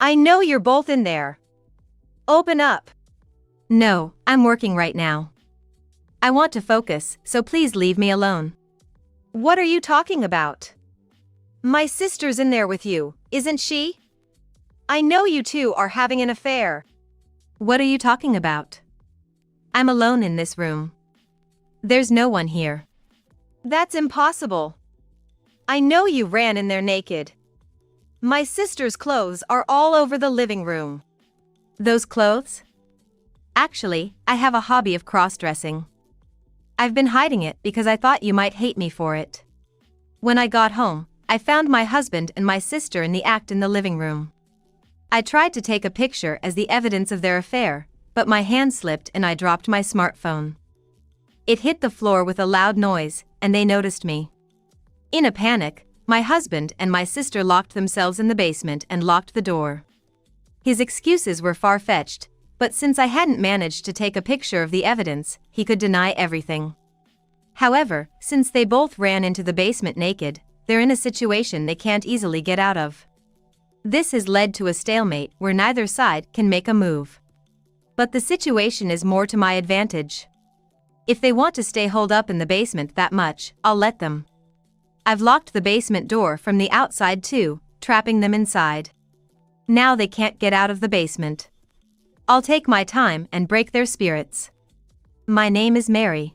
I know you're both in there. Open up. No, I'm working right now. I want to focus, so please leave me alone. What are you talking about? My sister's in there with you, isn't she? I know you two are having an affair. What are you talking about? I'm alone in this room. There's no one here. That's impossible. I know you ran in there naked. My sister's clothes are all over the living room. Those clothes? Actually, I have a hobby of cross-dressing. I've been hiding it because I thought you might hate me for it. When I got home, I found my husband and my sister in the act in the living room. I tried to take a picture as the evidence of their affair, but my hand slipped and I dropped my smartphone. It hit the floor with a loud noise, and they noticed me. In a panic, my husband and my sister locked themselves in the basement and locked the door. His excuses were far-fetched, but since I hadn't managed to take a picture of the evidence, he could deny everything. However, since they both ran into the basement naked, they're in a situation they can't easily get out of. This has led to a stalemate where neither side can make a move. But the situation is more to my advantage. If they want to stay holed up in the basement that much, I'll let them. I've locked the basement door from the outside too, trapping them inside. Now they can't get out of the basement. I'll take my time and break their spirits. My name is Mary.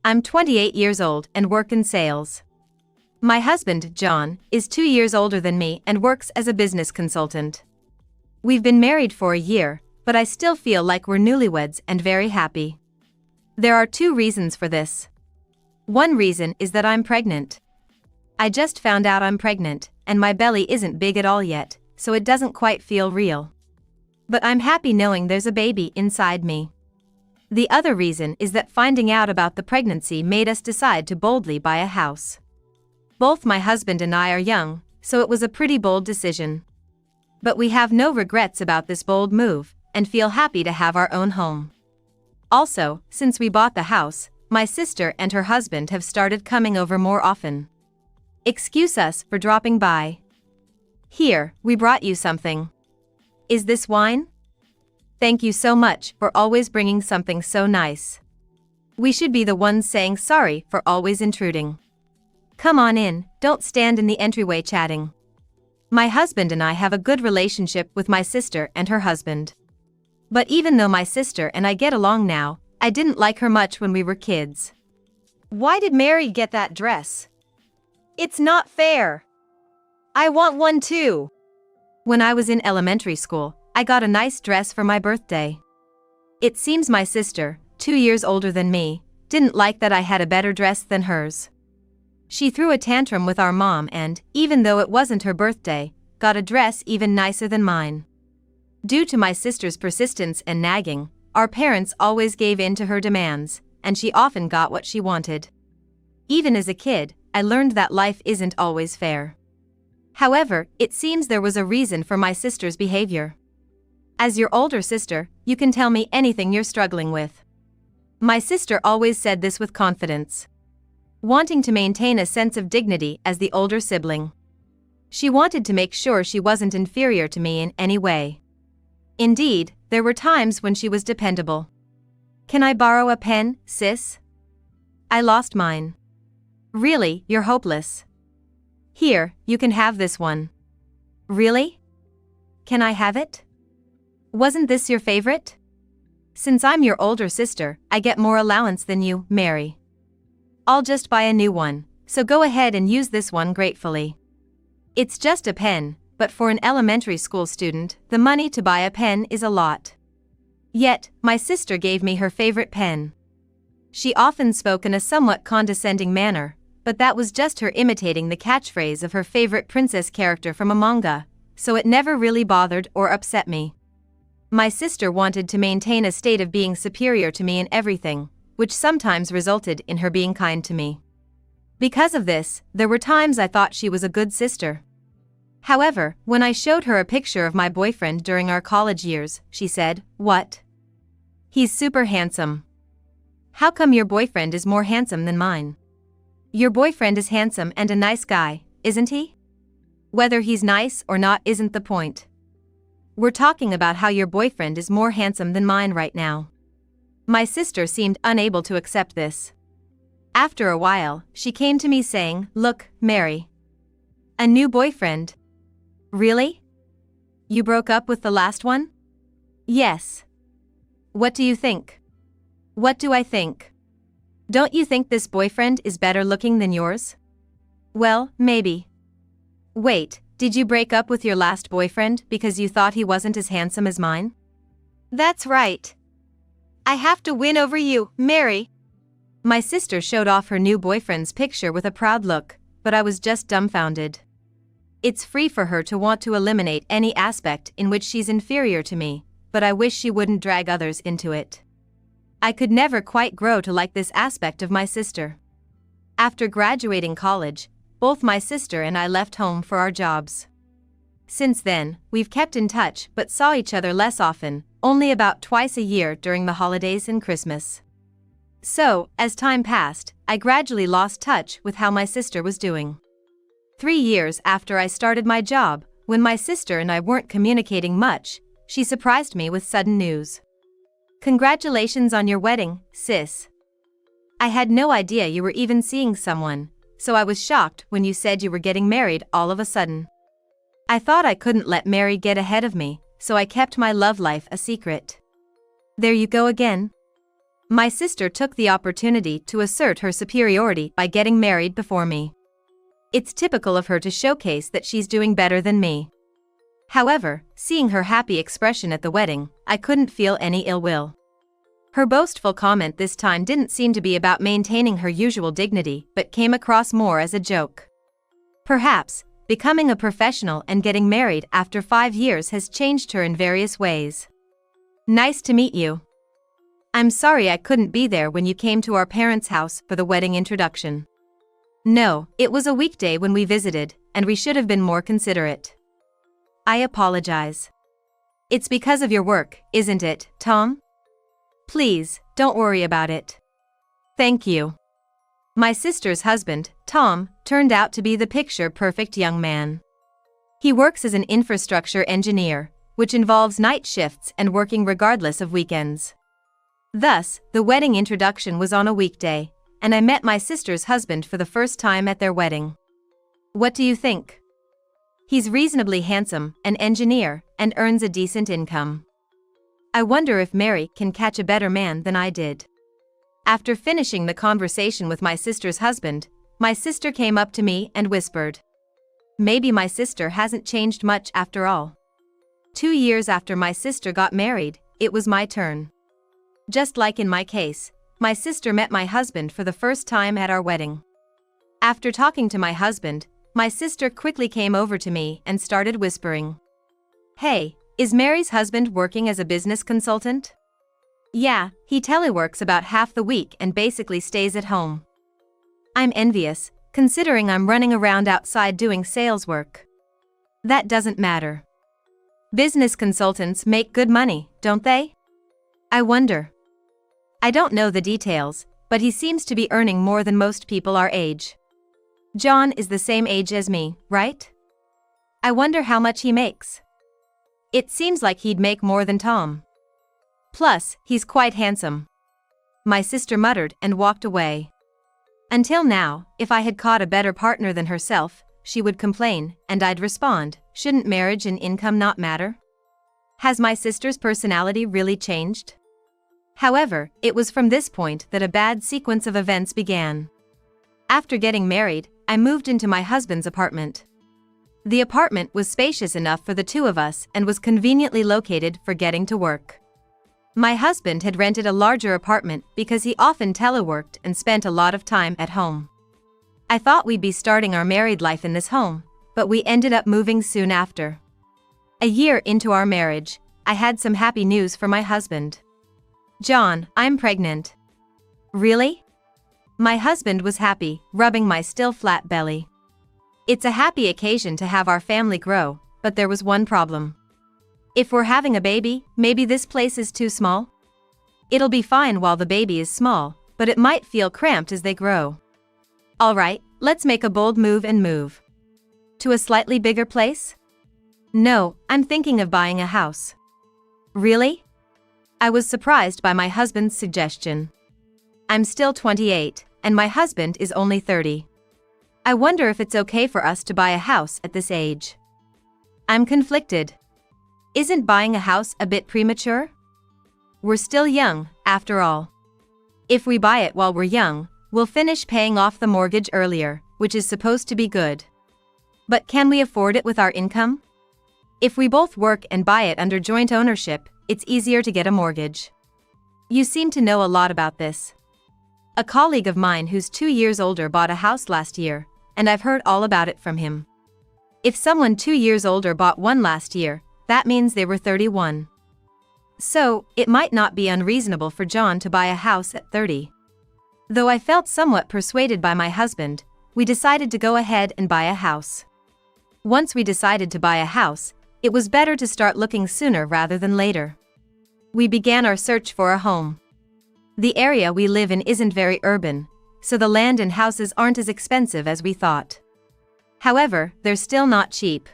I'm 28 years old and work in sales. My husband, John, is 2 years older than me and works as a business consultant. We've been married for a year, but I still feel like we're newlyweds and very happy. There are 2 reasons for this. One reason is that I'm pregnant. I just found out I'm pregnant, and my belly isn't big at all yet, so it doesn't quite feel real. But I'm happy knowing there's a baby inside me. The other reason is that finding out about the pregnancy made us decide to boldly buy a house. Both my husband and I are young, so it was a pretty bold decision. But we have no regrets about this bold move, and feel happy to have our own home. Also, since we bought the house, my sister and her husband have started coming over more often. Excuse us for dropping by. Here, we brought you something. Is this wine? Thank you so much for always bringing something so nice. We should be the ones saying sorry for always intruding. Come on in, don't stand in the entryway chatting. My husband and I have a good relationship with my sister and her husband. But even though my sister and I get along now, I didn't like her much when we were kids. Why did Mary get that dress? It's not fair. I want one too. When I was in elementary school, I got a nice dress for my birthday. It seems my sister, 2 years older than me, didn't like that I had a better dress than hers. She threw a tantrum with our mom and, even though it wasn't her birthday, got a dress even nicer than mine. Due to my sister's persistence and nagging, our parents always gave in to her demands, and she often got what she wanted. Even as a kid, I learned that life isn't always fair. However, it seems there was a reason for my sister's behavior. As your older sister, you can tell me anything you're struggling with. My sister always said this with confidence. Wanting to maintain a sense of dignity as the older sibling. She wanted to make sure she wasn't inferior to me in any way. Indeed, there were times when she was dependable. Can I borrow a pen, sis? I lost mine. Really, you're hopeless. Here, you can have this one. Really? Can I have it? Wasn't this your favorite? Since I'm your older sister, I get more allowance than you, Mary. I'll just buy a new one, so go ahead and use this one gratefully. It's just a pen, but for an elementary school student, the money to buy a pen is a lot. Yet, my sister gave me her favorite pen. She often spoke in a somewhat condescending manner, but that was just her imitating the catchphrase of her favorite princess character from a manga, so it never really bothered or upset me. My sister wanted to maintain a state of being superior to me in everything, which sometimes resulted in her being kind to me. Because of this, there were times I thought she was a good sister. However, when I showed her a picture of my boyfriend during our college years, she said, "What? He's super handsome. How come your boyfriend is more handsome than mine? Your boyfriend is handsome and a nice guy, isn't he? Whether he's nice or not isn't the point. We're talking about how your boyfriend is more handsome than mine right now. My sister seemed unable to accept this. After a while, she came to me saying, "Look, Mary. A new boyfriend." "Really? You broke up with the last one?" "Yes." "What do you think?" "What do I think? Don't you think this boyfriend is better looking than yours?" "Well, maybe." "Wait, did you break up with your last boyfriend because you thought he wasn't as handsome as mine?" That's right. I have to win over you, Mary. My sister showed off her new boyfriend's picture with a proud look, but I was just dumbfounded. It's free for her to want to eliminate any aspect in which she's inferior to me, but I wish she wouldn't drag others into it. I could never quite grow to like this aspect of my sister. After graduating college, both my sister and I left home for our jobs. Since then, we've kept in touch but saw each other less often, only about twice a year during the holidays and Christmas. So, as time passed, I gradually lost touch with how my sister was doing. 3 years after I started my job, when my sister and I weren't communicating much, she surprised me with sudden news. "Congratulations on your wedding, sis. I had no idea you were even seeing someone, so I was shocked when you said you were getting married all of a sudden. I thought I couldn't let Mary get ahead of me, so I kept my love life a secret." There you go again. My sister took the opportunity to assert her superiority by getting married before me. It's typical of her to showcase that she's doing better than me. However, seeing her happy expression at the wedding, I couldn't feel any ill will. Her boastful comment this time didn't seem to be about maintaining her usual dignity but came across more as a joke. Perhaps, becoming a professional and getting married after 5 years has changed her in various ways. "Nice to meet you. I'm sorry I couldn't be there when you came to our parents' house for the wedding introduction. No, it was a weekday when we visited, and we should have been more considerate. I apologize. It's because of your work, isn't it, Tom? Please, don't worry about it. Thank you." My sister's husband, Tom, turned out to be the picture-perfect young man. He works as an infrastructure engineer, which involves night shifts and working regardless of weekends. Thus, the wedding introduction was on a weekday, and I met my sister's husband for the first time at their wedding. What do you think? He's reasonably handsome, an engineer, and earns a decent income. I wonder if Mary can catch a better man than I did. After finishing the conversation with my sister's husband, my sister came up to me and whispered, "Maybe my sister hasn't changed much after all." 2 years after my sister got married, it was my turn. Just like in my case, my sister met my husband for the first time at our wedding. After talking to my husband, my sister quickly came over to me and started whispering, "Hey, is Mary's husband working as a business consultant?" "Yeah, he teleworks about half the week and basically stays at home." I'm envious, considering I'm running around outside doing sales work. That doesn't matter. Business consultants make good money, don't they? I wonder. I don't know the details, but he seems to be earning more than most people our age. John is the same age as me, right? I wonder how much he makes. It seems like he'd make more than Tom. Plus, he's quite handsome. My sister muttered and walked away. Until now, if I had caught a better partner than herself, she would complain, and I'd respond, "Shouldn't marriage and income not matter?" Has my sister's personality really changed? However, it was from this point that a bad sequence of events began. After getting married, I moved into my husband's apartment. The apartment was spacious enough for the two of us and was conveniently located for getting to work. My husband had rented a larger apartment because he often teleworked and spent a lot of time at home. I thought we'd be starting our married life in this home, but we ended up moving soon after. A year into our marriage, I had some happy news for my husband. "John, I'm pregnant." "Really?" My husband was happy, rubbing my still flat belly. It's a happy occasion to have our family grow, but there was one problem. If we're having a baby, maybe this place is too small? It'll be fine while the baby is small, but it might feel cramped as they grow. Alright, let's make a bold move and move. To a slightly bigger place? No, I'm thinking of buying a house. Really? I was surprised by my husband's suggestion. I'm still 28, and my husband is only 30. I wonder if it's okay for us to buy a house at this age. I'm conflicted. Isn't buying a house a bit premature? We're still young, after all. If we buy it while we're young, we'll finish paying off the mortgage earlier, which is supposed to be good. But can we afford it with our income? If we both work and buy it under joint ownership, it's easier to get a mortgage. You seem to know a lot about this. A colleague of mine who's 2 years older bought a house last year, and I've heard all about it from him. If someone 2 years older bought one last year, that means they were 31. So, it might not be unreasonable for John to buy a house at 30. Though I felt somewhat persuaded by my husband, we decided to go ahead and buy a house. Once we decided to buy a house, it was better to start looking sooner rather than later. We began our search for a home. The area we live in isn't very urban, so the land and houses aren't as expensive as we thought. However, they're still not cheap.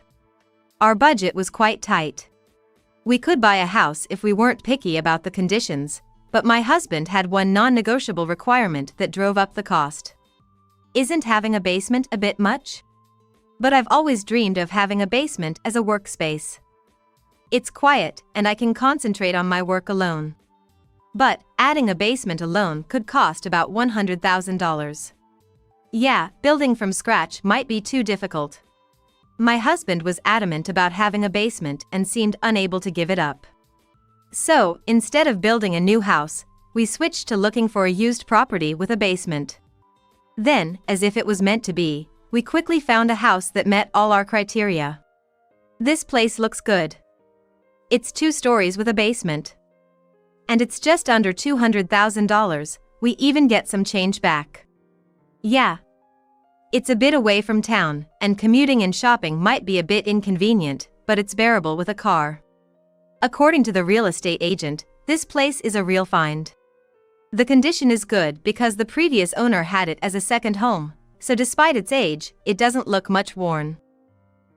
Our budget was quite tight. We could buy a house if we weren't picky about the conditions, but my husband had one non-negotiable requirement that drove up the cost. Isn't having a basement a bit much? But I've always dreamed of having a basement as a workspace. It's quiet, and I can concentrate on my work alone. But adding a basement alone could cost about $100,000. Yeah, building from scratch might be too difficult. My husband was adamant about having a basement and seemed unable to give it up. So, instead of building a new house, we switched to looking for a used property with a basement. Then, as if it was meant to be, we quickly found a house that met all our criteria. This place looks good. It's 2 stories with a basement. And it's just under $200,000, we even get some change back. Yeah. It's a bit away from town, and commuting and shopping might be a bit inconvenient, but it's bearable with a car. According to the real estate agent, this place is a real find. The condition is good because the previous owner had it as a second home, so despite its age, it doesn't look much worn.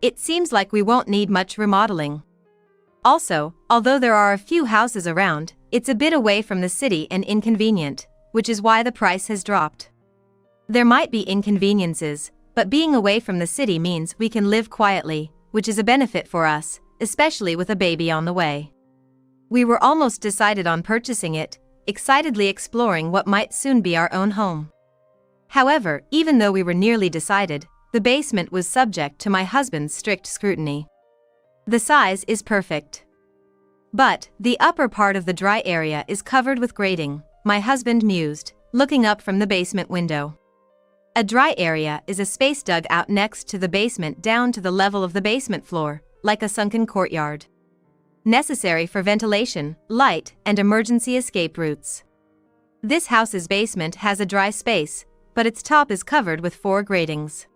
It seems like we won't need much remodeling. Also, although there are a few houses around, it's a bit away from the city and inconvenient, which is why the price has dropped. There might be inconveniences, but being away from the city means we can live quietly, which is a benefit for us, especially with a baby on the way. We were almost decided on purchasing it, excitedly exploring what might soon be our own home. However, even though we were nearly decided, the basement was subject to my husband's strict scrutiny. The size is perfect. But the upper part of the dry area is covered with grating, my husband mused, looking up from the basement window. A dry area is a space dug out next to the basement down to the level of the basement floor, like a sunken courtyard. Necessary for ventilation, light, and emergency escape routes. This house's basement has a dry space, but its top is covered with 4 gratings.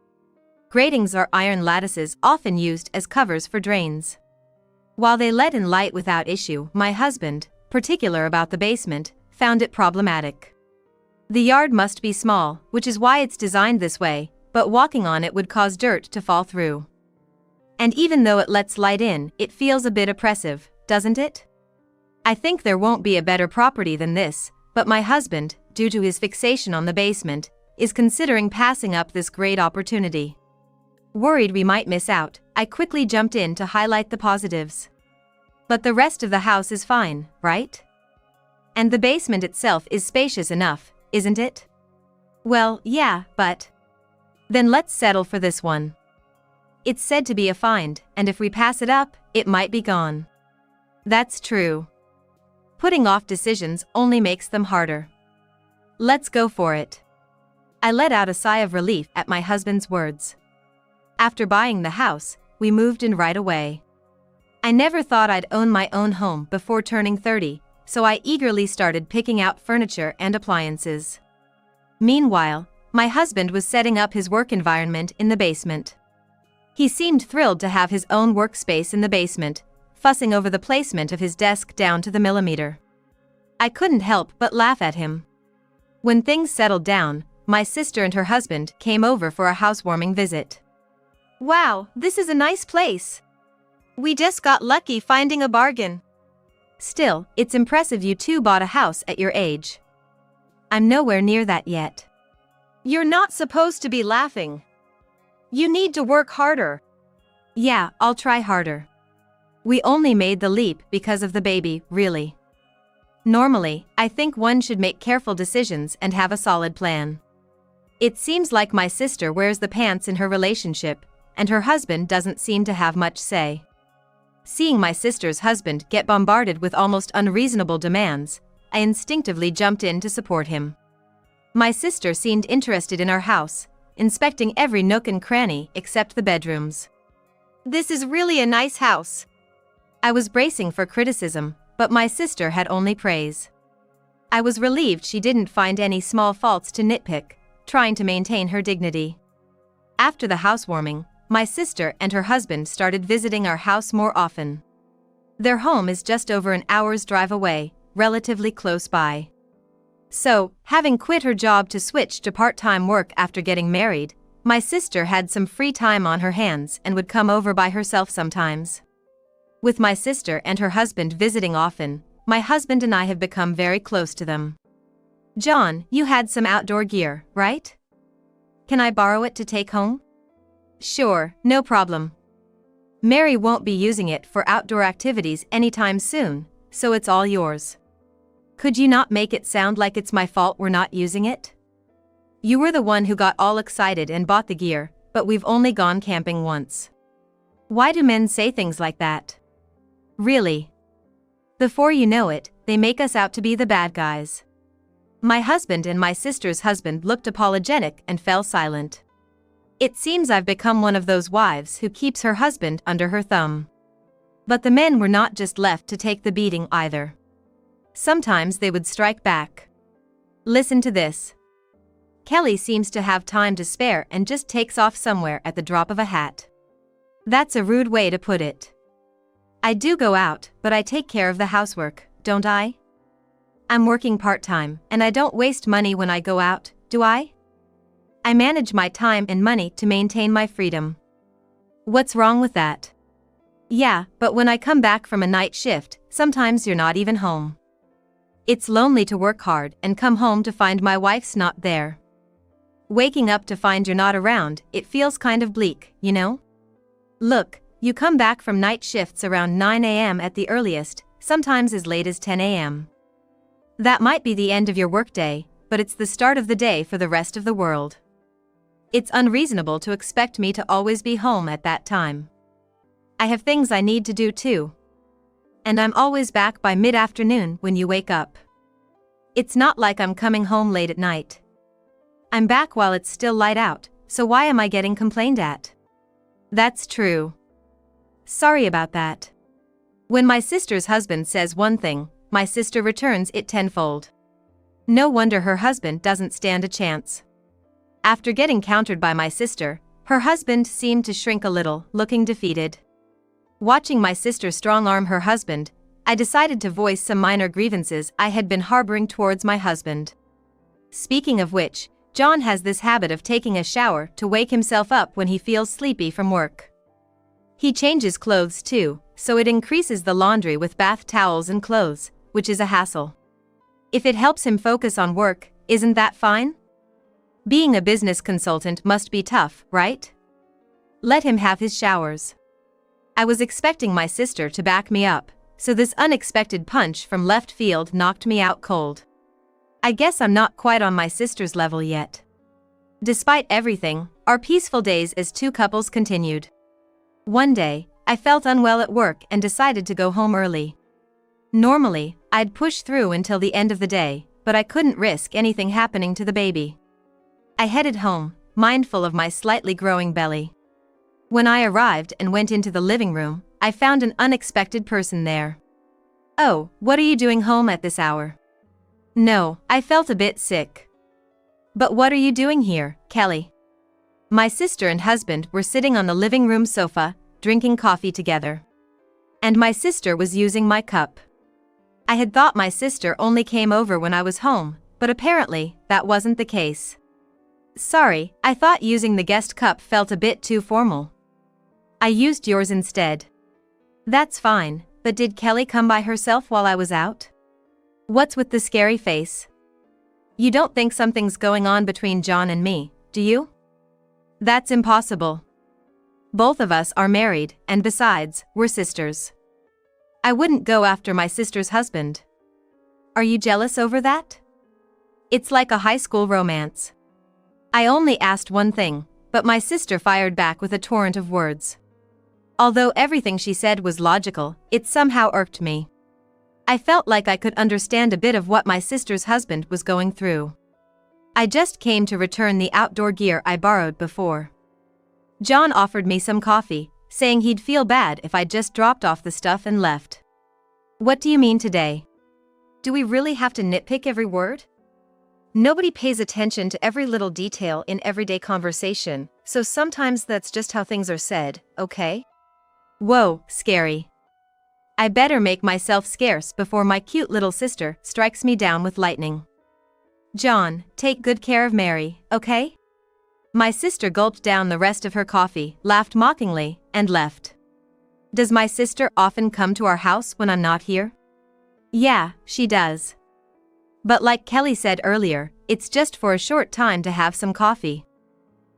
Gratings are iron lattices often used as covers for drains. While they let in light without issue, my husband, particular about the basement, found it problematic. The yard must be small, which is why it's designed this way, but walking on it would cause dirt to fall through. And even though it lets light in, it feels a bit oppressive, doesn't it? I think there won't be a better property than this, but my husband, due to his fixation on the basement, is considering passing up this great opportunity. Worried we might miss out, I quickly jumped in to highlight the positives. But the rest of the house is fine, right? And the basement itself is spacious enough, isn't it? Well, yeah, but... Then let's settle for this one. It's said to be a find, and if we pass it up, it might be gone. That's true. Putting off decisions only makes them harder. Let's go for it. I let out a sigh of relief at my husband's words. After buying the house, we moved in right away. I never thought I'd own my own home before turning 30, so I eagerly started picking out furniture and appliances. Meanwhile, my husband was setting up his work environment in the basement. He seemed thrilled to have his own workspace in the basement, fussing over the placement of his desk down to the millimeter. I couldn't help but laugh at him. When things settled down, my sister and her husband came over for a housewarming visit. Wow, this is a nice place. We just got lucky finding a bargain. Still, it's impressive you two bought a house at your age. I'm nowhere near that yet. You're not supposed to be laughing. You need to work harder. Yeah, I'll try harder. We only made the leap because of the baby, really. Normally, I think one should make careful decisions and have a solid plan. It seems like my sister wears the pants in her relationship, and her husband doesn't seem to have much say. Seeing my sister's husband get bombarded with almost unreasonable demands, I instinctively jumped in to support him. My sister seemed interested in our house, inspecting every nook and cranny except the bedrooms. This is really a nice house. I was bracing for criticism, but my sister had only praise. I was relieved she didn't find any small faults to nitpick, trying to maintain her dignity. After the housewarming, my sister and her husband started visiting our house more often. Their home is just over an hour's drive away, relatively close by. So, having quit her job to switch to part-time work after getting married, my sister had some free time on her hands and would come over by herself sometimes. With my sister and her husband visiting often, my husband and I have become very close to them. John, you had some outdoor gear, right? Can I borrow it to take home? Sure, no problem. Mary won't be using it for outdoor activities anytime soon, so it's all yours. Could you not make it sound like it's my fault we're not using it? You were the one who got all excited and bought the gear, but we've only gone camping once. Why do men say things like that? Really? Before you know it, they make us out to be the bad guys. My husband and my sister's husband looked apologetic and fell silent. It seems I've become one of those wives who keeps her husband under her thumb. But the men were not just left to take the beating either. Sometimes they would strike back. Listen to this. Kelly seems to have time to spare and just takes off somewhere at the drop of a hat. That's a rude way to put it. I do go out, but I take care of the housework, don't I? I'm working part-time, and I don't waste money when I go out, do I? I manage my time and money to maintain my freedom. What's wrong with that? Yeah, but when I come back from a night shift, sometimes you're not even home. It's lonely to work hard and come home to find my wife's not there. Waking up to find you're not around, it feels kind of bleak, you know? Look, you come back from night shifts around 9 a.m. at the earliest, sometimes as late as 10 a.m. That might be the end of your workday, but it's the start of the day for the rest of the world. It's unreasonable to expect me to always be home at that time. I have things I need to do too. And I'm always back by mid-afternoon when you wake up. It's not like I'm coming home late at night. I'm back while it's still light out, so why am I getting complained at? That's true. Sorry about that. When my sister's husband says one thing, my sister returns it tenfold. No wonder her husband doesn't stand a chance. After getting countered by my sister, her husband seemed to shrink a little, looking defeated. Watching my sister strong-arm her husband, I decided to voice some minor grievances I had been harboring towards my husband. Speaking of which, John has this habit of taking a shower to wake himself up when he feels sleepy from work. He changes clothes too, so it increases the laundry with bath towels and clothes, which is a hassle. If it helps him focus on work, isn't that fine? Being a business consultant must be tough, right? Let him have his showers. I was expecting my sister to back me up, so this unexpected punch from left field knocked me out cold. I guess I'm not quite on my sister's level yet. Despite everything, our peaceful days as two couples continued. One day, I felt unwell at work and decided to go home early. Normally, I'd push through until the end of the day, but I couldn't risk anything happening to the baby. I headed home, mindful of my slightly growing belly. When I arrived and went into the living room, I found an unexpected person there. "Oh, what are you doing home at this hour?" "No, I felt a bit sick." "But what are you doing here, Kelly?" My sister and husband were sitting on the living room sofa, drinking coffee together. And my sister was using my cup. I had thought my sister only came over when I was home, but apparently, that wasn't the case. "Sorry, I thought using the guest cup felt a bit too formal. I used yours instead." That's fine, but did Kelly come by herself while I was out? What's with the scary face? You don't think something's going on between John and me, do you? That's impossible. Both of us are married, and besides, we're sisters. I wouldn't go after my sister's husband. Are you jealous over that? It's like a high school romance. I only asked one thing, but my sister fired back with a torrent of words. Although everything she said was logical, it somehow irked me. I felt like I could understand a bit of what my sister's husband was going through. I just came to return the outdoor gear I borrowed before. John offered me some coffee, saying he'd feel bad if I just dropped off the stuff and left. What do you mean today? Do we really have to nitpick every word? Nobody pays attention to every little detail in everyday conversation, so sometimes that's just how things are said, okay? Whoa, scary. I better make myself scarce before my cute little sister strikes me down with lightning. John, take good care of Mary, okay? My sister gulped down the rest of her coffee, laughed mockingly, and left. Does my sister often come to our house when I'm not here? Yeah, she does. But like Kelly said earlier, it's just for a short time to have some coffee.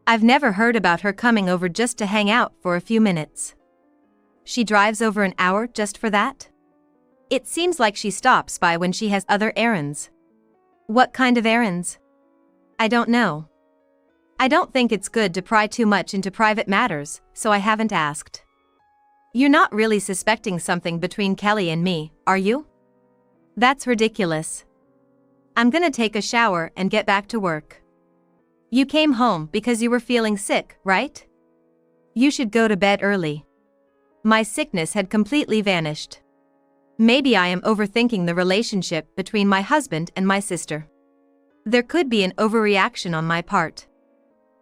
I've never heard about her coming over just to hang out for a few minutes. She drives over an hour just for that? It seems like she stops by when she has other errands. What kind of errands? I don't know. I don't think it's good to pry too much into private matters, so I haven't asked. You're not really suspecting something between Kelly and me, are you? That's ridiculous. I'm gonna take a shower and get back to work. You came home because you were feeling sick, right? You should go to bed early. My sickness had completely vanished. Maybe I am overthinking the relationship between my husband and my sister. There could be an overreaction on my part.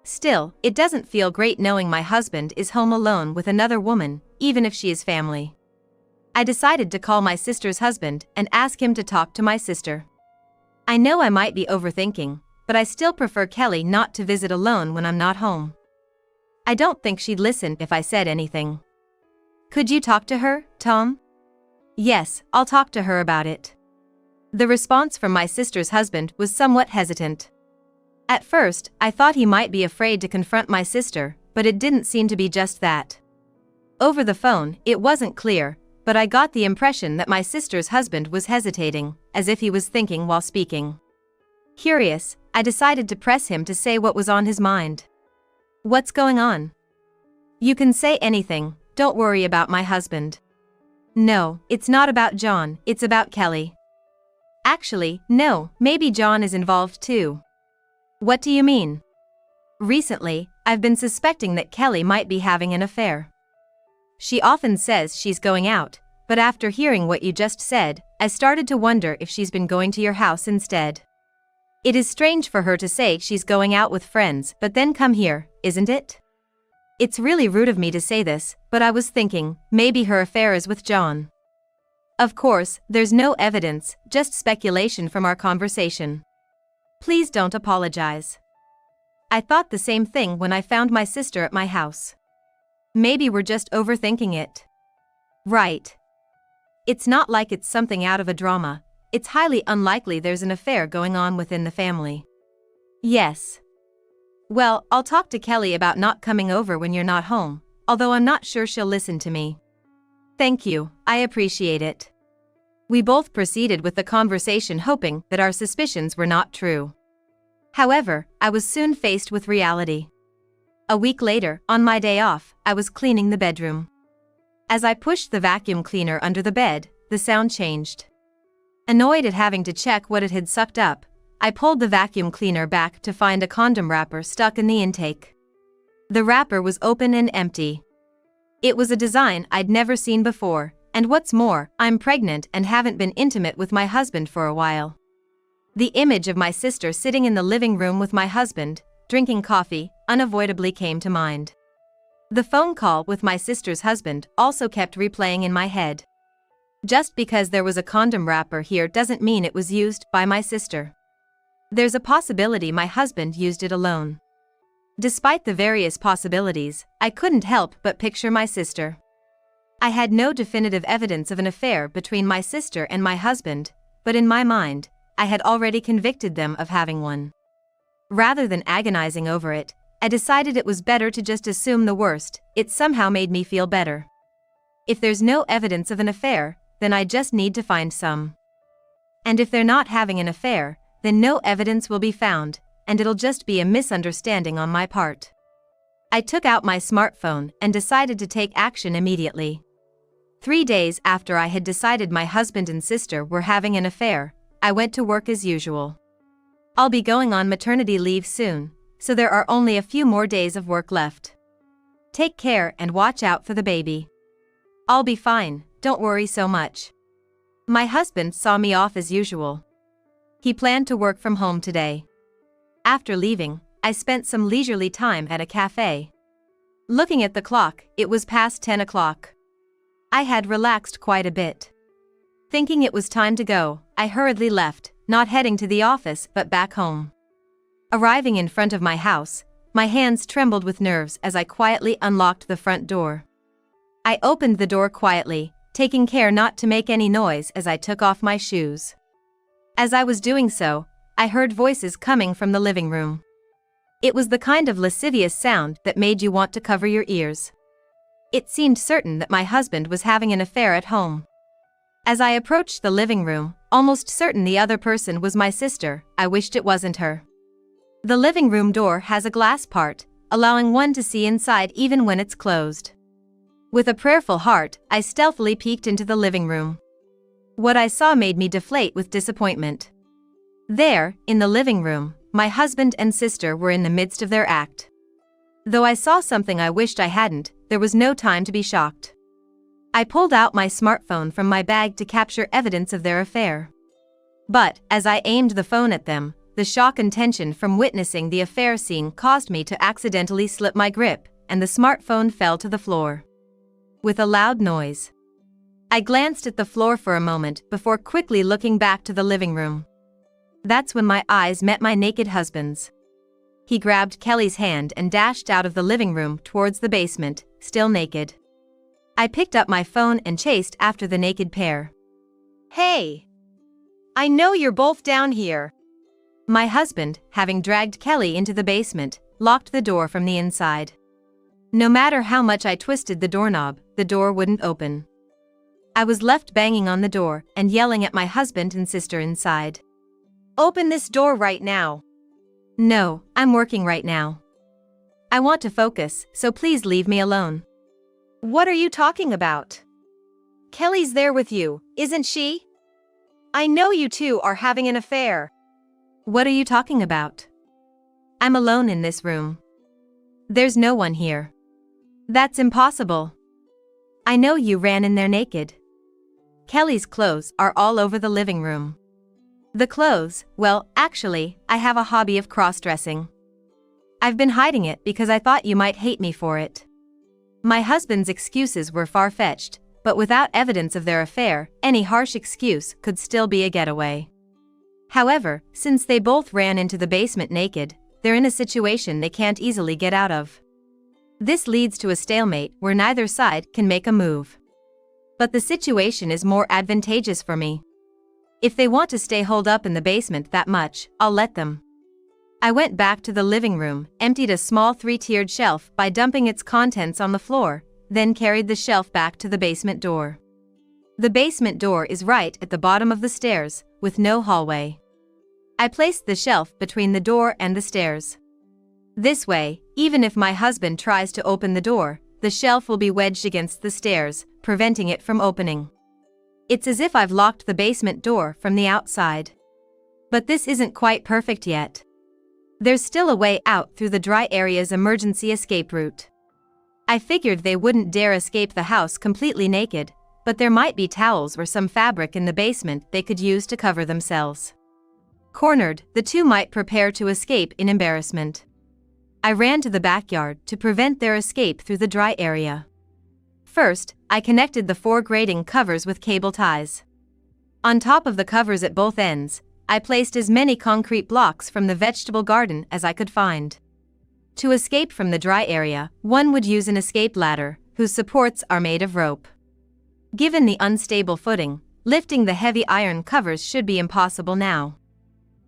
Still, it doesn't feel great knowing my husband is home alone with another woman, even if she is family. I decided to call my sister's husband and ask him to talk to my sister. I know I might be overthinking, but I still prefer Kelly not to visit alone when I'm not home. I don't think she'd listen if I said anything. Could you talk to her, Tom? Yes, I'll talk to her about it. The response from my sister's husband was somewhat hesitant. At first, I thought he might be afraid to confront my sister, but it didn't seem to be just that. Over the phone, it wasn't clear, but I got the impression that my sister's husband was hesitating, as if he was thinking while speaking. Curious, I decided to press him to say what was on his mind. What's going on? You can say anything, don't worry about my husband. No, it's not about John, it's about Kelly. Actually, no, maybe John is involved too. What do you mean? Recently, I've been suspecting that Kelly might be having an affair. She often says she's going out, but after hearing what you just said, I started to wonder if she's been going to your house instead. It is strange for her to say she's going out with friends but then come here, isn't it? It's really rude of me to say this, but I was thinking, maybe her affair is with John. Of course, there's no evidence, just speculation from our conversation. Please don't apologize. I thought the same thing when I found my sister at my house. Maybe we're just overthinking it. Right. It's not like it's something out of a drama, it's highly unlikely there's an affair going on within the family. Yes. Well, I'll talk to Kelly about not coming over when you're not home, although I'm not sure she'll listen to me. Thank you, I appreciate it. We both proceeded with the conversation hoping that our suspicions were not true. However, I was soon faced with reality. A week later, on my day off, I was cleaning the bedroom. As I pushed the vacuum cleaner under the bed, the sound changed. Annoyed at having to check what it had sucked up, I pulled the vacuum cleaner back to find a condom wrapper stuck in the intake. The wrapper was open and empty. It was a design I'd never seen before, and what's more, I'm pregnant and haven't been intimate with my husband for a while. The image of my sister sitting in the living room with my husband, drinking coffee, unavoidably came to mind. The phone call with my sister's husband also kept replaying in my head. Just because there was a condom wrapper here doesn't mean it was used by my sister. There's a possibility my husband used it alone. Despite the various possibilities, I couldn't help but picture my sister. I had no definitive evidence of an affair between my sister and my husband, but in my mind, I had already convicted them of having one. Rather than agonizing over it, I decided it was better to just assume the worst. It somehow made me feel better. If there's no evidence of an affair, then I just need to find some. And if they're not having an affair, then no evidence will be found, and it'll just be a misunderstanding on my part. I took out my smartphone and decided to take action immediately. 3 days after I had decided my husband and sister were having an affair, I went to work as usual. I'll be going on maternity leave soon, so there are only a few more days of work left. Take care and watch out for the baby. I'll be fine, don't worry so much. My husband saw me off as usual. He planned to work from home today. After leaving, I spent some leisurely time at a cafe. Looking at the clock, it was past 10 o'clock. I had relaxed quite a bit. Thinking it was time to go, I hurriedly left, not heading to the office but back home. Arriving in front of my house, my hands trembled with nerves as I quietly unlocked the front door. I opened the door quietly, taking care not to make any noise as I took off my shoes. As I was doing so, I heard voices coming from the living room. It was the kind of lascivious sound that made you want to cover your ears. It seemed certain that my husband was having an affair at home. As I approached the living room, almost certain the other person was my sister, I wished it wasn't her. The living room door has a glass part, allowing one to see inside even when it's closed. With a prayerful heart, I stealthily peeked into the living room. What I saw made me deflate with disappointment. There, in the living room, my husband and sister were in the midst of their act. Though I saw something I wished I hadn't, there was no time to be shocked. I pulled out my smartphone from my bag to capture evidence of their affair. But, as I aimed the phone at them, the shock and tension from witnessing the affair scene caused me to accidentally slip my grip, and the smartphone fell to the floor. With a loud noise. I glanced at the floor for a moment before quickly looking back to the living room. That's when my eyes met my naked husband's. He grabbed Kelly's hand and dashed out of the living room towards the basement, still naked. I picked up my phone and chased after the naked pair. Hey! I know you're both down here. My husband, having dragged Kelly into the basement, locked the door from the inside. No matter how much I twisted the doorknob, the door wouldn't open. I was left banging on the door and yelling at my husband and sister inside. Open this door right now. No, I'm working right now. I want to focus, so please leave me alone. What are you talking about? Kelly's there with you, isn't she? I know you two are having an affair. What are you talking about? I'm alone in this room. There's no one here. That's impossible. I know you ran in there naked. Kelly's clothes are all over the living room. The clothes, well, actually, I have a hobby of cross-dressing. I've been hiding it because I thought you might hate me for it. My husband's excuses were far-fetched, but without evidence of their affair, any harsh excuse could still be a getaway. However, since they both ran into the basement naked, they're in a situation they can't easily get out of. This leads to a stalemate where neither side can make a move. But the situation is more advantageous for me. If they want to stay holed up in the basement that much, I'll let them. I went back to the living room, emptied a small 3-tiered shelf by dumping its contents on the floor, then carried the shelf back to the basement door. The basement door is right at the bottom of the stairs, with no hallway. I placed the shelf between the door and the stairs. This way, even if my husband tries to open the door, the shelf will be wedged against the stairs, preventing it from opening. It's as if I've locked the basement door from the outside. But this isn't quite perfect yet. There's still a way out through the dry area's emergency escape route. I figured they wouldn't dare escape the house completely naked, but there might be towels or some fabric in the basement they could use to cover themselves. Cornered, the two might prepare to escape in embarrassment. I ran to the backyard to prevent their escape through the dry area. First, I connected the 4 grating covers with cable ties. On top of the covers at both ends, I placed as many concrete blocks from the vegetable garden as I could find. To escape from the dry area, one would use an escape ladder, whose supports are made of rope. Given the unstable footing, lifting the heavy iron covers should be impossible now.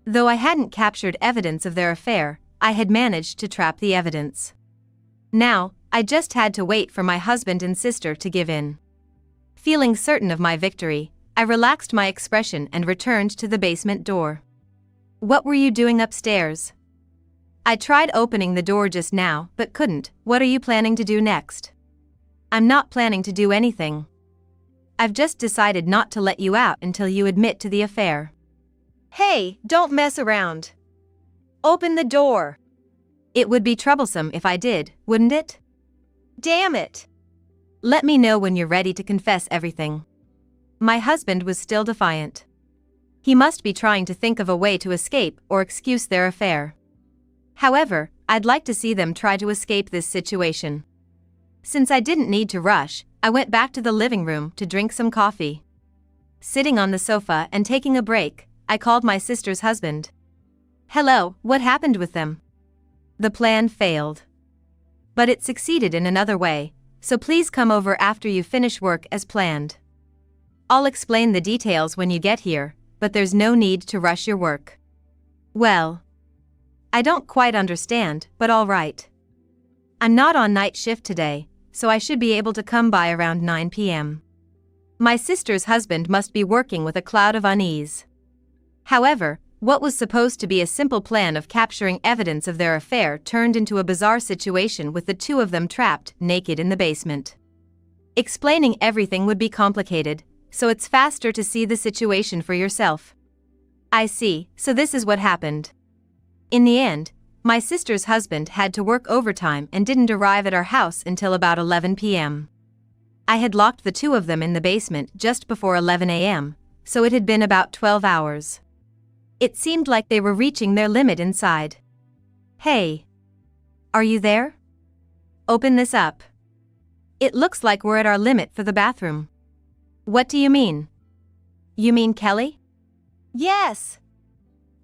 Though I hadn't captured evidence of their affair, I had managed to trap the evidence. Now, I just had to wait for my husband and sister to give in. Feeling certain of my victory, I relaxed my expression and returned to the basement door. What were you doing upstairs? I tried opening the door just now, but couldn't. What are you planning to do next? I'm not planning to do anything. I've just decided not to let you out until you admit to the affair. Hey, don't mess around. Open the door. It would be troublesome if I did, wouldn't it? Damn it. Let me know when you're ready to confess everything. My husband was still defiant. He must be trying to think of a way to escape or excuse their affair. However, I'd like to see them try to escape this situation. Since I didn't need to rush, I went back to the living room to drink some coffee. Sitting on the sofa and taking a break, I called my sister's husband. Hello, what happened with them? The plan failed. But it succeeded in another way, so please come over after you finish work as planned. I'll explain the details when you get here, but there's no need to rush your work. Well, I don't quite understand, but all right. I'm not on night shift today, so I should be able to come by around 9 p.m. My sister's husband must be working with a cloud of unease. However, what was supposed to be a simple plan of capturing evidence of their affair turned into a bizarre situation with the two of them trapped naked in the basement. Explaining everything would be complicated, so it's faster to see the situation for yourself. I see, so this is what happened. In the end, my sister's husband had to work overtime and didn't arrive at our house until about 11 p.m. I had locked the two of them in the basement just before 11 a.m., so it had been about 12 hours. It seemed like they were reaching their limit inside. Hey. Are you there? Open this up. It looks like we're at our limit for the bathroom. What do you mean? You mean Kelly? Yes.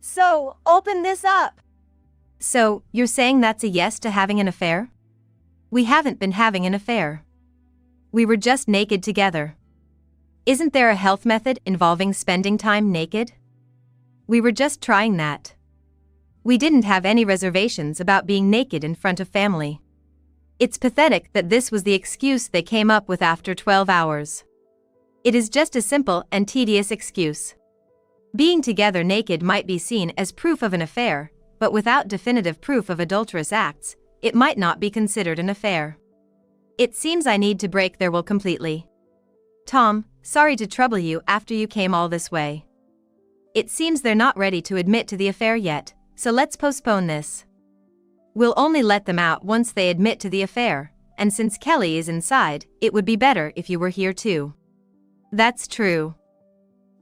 So, open this up. So, you're saying that's a yes to having an affair? We haven't been having an affair. We were just naked together. Isn't there a health method involving spending time naked? We were just trying that. We didn't have any reservations about being naked in front of family. It's pathetic that this was the excuse they came up with after 12 hours. It is just a simple and tedious excuse. Being together naked might be seen as proof of an affair, but without definitive proof of adulterous acts, it might not be considered an affair. It seems I need to break their will completely. Tom, sorry to trouble you after you came all this way. It seems they're not ready to admit to the affair yet, so let's postpone this. We'll only let them out once they admit to the affair, and since Kelly is inside, it would be better if you were here too. That's true.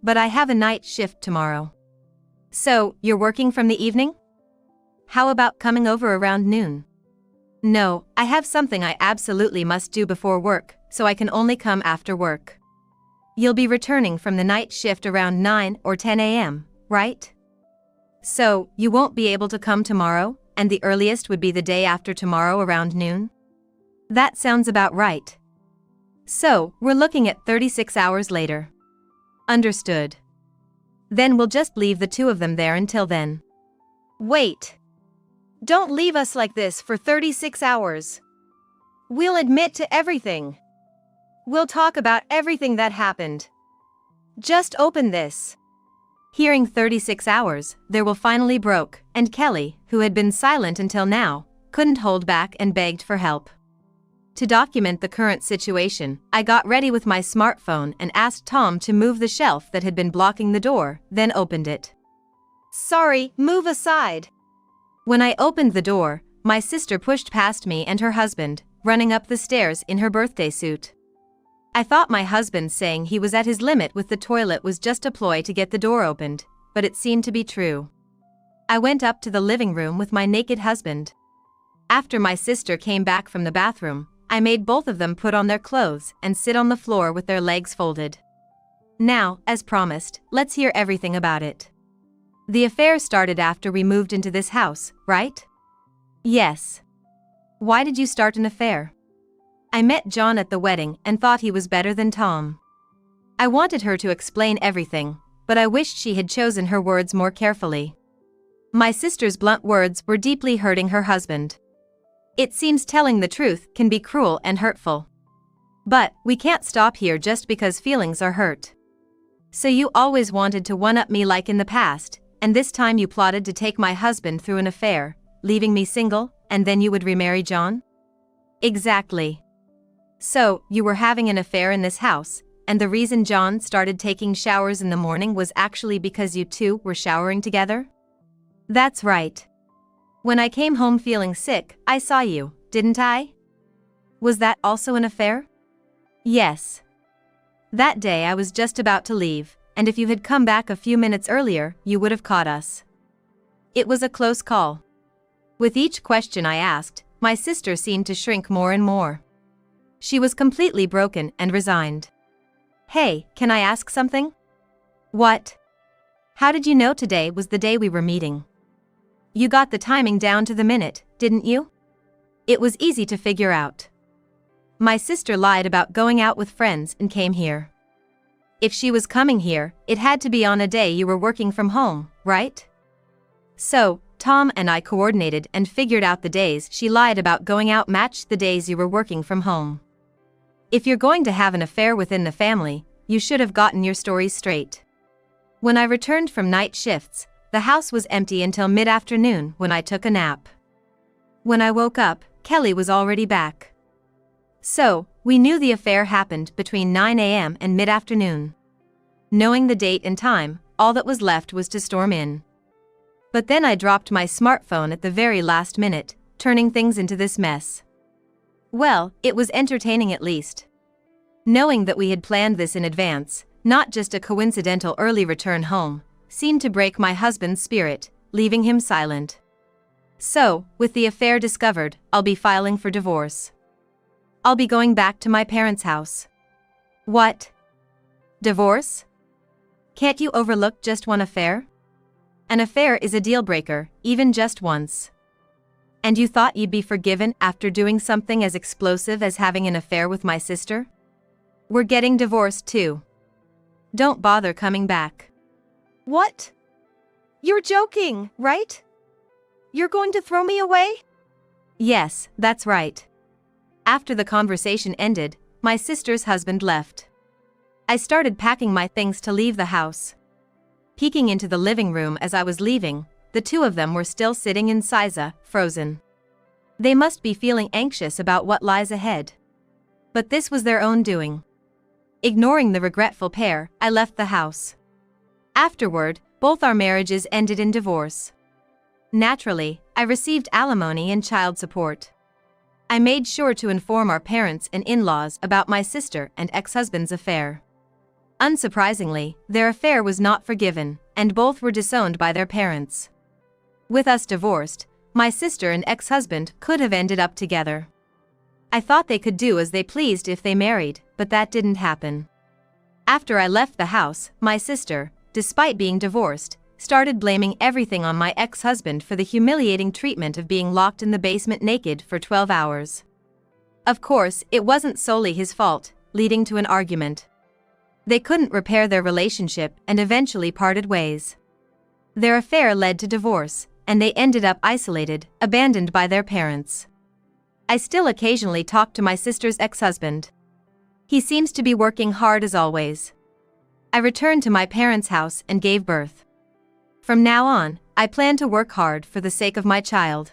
But I have a night shift tomorrow. So, you're working from the evening? How about coming over around noon? No, I have something I absolutely must do before work, so I can only come after work. You'll be returning from the night shift around 9 or 10 a.m., right? So, you won't be able to come tomorrow, and the earliest would be the day after tomorrow around noon? That sounds about right. So, we're looking at 36 hours later. Understood. Then we'll just leave the two of them there until then. Wait. Don't leave us like this for 36 hours. We'll admit to everything. We'll talk about everything that happened. Just open this. Hearing 36 hours, their will finally broke, and Kelly, who had been silent until now, couldn't hold back and begged for help. To document the current situation, I got ready with my smartphone and asked Tom to move the shelf that had been blocking the door, then opened it. Sorry, move aside. When I opened the door, my sister pushed past me and her husband, running up the stairs in her birthday suit. I thought my husband saying he was at his limit with the toilet was just a ploy to get the door opened, but it seemed to be true. I went up to the living room with my naked husband. After my sister came back from the bathroom, I made both of them put on their clothes and sit on the floor with their legs folded. Now, as promised, let's hear everything about it. The affair started after we moved into this house, right? Yes. Why did you start an affair? I met John at the wedding and thought he was better than Tom. I wanted her to explain everything, but I wished she had chosen her words more carefully. My sister's blunt words were deeply hurting her husband. It seems telling the truth can be cruel and hurtful. But we can't stop here just because feelings are hurt. So you always wanted to one-up me like in the past, and this time you plotted to take my husband through an affair, leaving me single, and then you would remarry John? Exactly. So, you were having an affair in this house, and the reason John started taking showers in the morning was actually because you two were showering together? That's right. When I came home feeling sick, I saw you, didn't I? Was that also an affair? Yes. That day I was just about to leave, and if you had come back a few minutes earlier, you would have caught us. It was a close call. With each question I asked, my sister seemed to shrink more and more. She was completely broken and resigned. Hey, can I ask something? What? How did you know today was the day we were meeting? You got the timing down to the minute, didn't you? It was easy to figure out. My sister lied about going out with friends and came here. If she was coming here, it had to be on a day you were working from home, right? So, Tom and I coordinated and figured out the days she lied about going out matched the days you were working from home. If you're going to have an affair within the family, you should have gotten your stories straight. When I returned from night shifts, the house was empty until mid-afternoon when I took a nap. When I woke up, Kelly was already back. So, we knew the affair happened between 9 a.m. and mid-afternoon. Knowing the date and time, all that was left was to storm in. But then I dropped my smartphone at the very last minute, turning things into this mess. Well, it was entertaining at least. Knowing that we had planned this in advance, not just a coincidental early return home, seemed to break my husband's spirit, leaving him silent. So, with the affair discovered, I'll be filing for divorce. I'll be going back to my parents' house. What? Divorce? Can't you overlook just one affair? An affair is a deal breaker, even just once. And you thought you'd be forgiven after doing something as explosive as having an affair with my sister? We're getting divorced too. Don't bother coming back. What? You're joking, right? You're going to throw me away? Yes, that's right. After the conversation ended, my sister's husband left. I started packing my things to leave the house. Peeking into the living room as I was leaving, the two of them were still sitting in Siza, frozen. They must be feeling anxious about what lies ahead. But this was their own doing. Ignoring the regretful pair, I left the house. Afterward, both our marriages ended in divorce. Naturally, I received alimony and child support. I made sure to inform our parents and in-laws about my sister and ex-husband's affair. Unsurprisingly, their affair was not forgiven, and both were disowned by their parents. With us divorced, my sister and ex-husband could have ended up together. I thought they could do as they pleased if they married, but that didn't happen. After I left the house, my sister, despite being divorced, started blaming everything on my ex-husband for the humiliating treatment of being locked in the basement naked for 12 hours. Of course, it wasn't solely his fault, leading to an argument. They couldn't repair their relationship and eventually parted ways. Their affair led to divorce, and they ended up isolated, abandoned by their parents. I still occasionally talk to my sister's ex-husband. He seems to be working hard as always. I returned to my parents' house and gave birth. From now on, I plan to work hard for the sake of my child.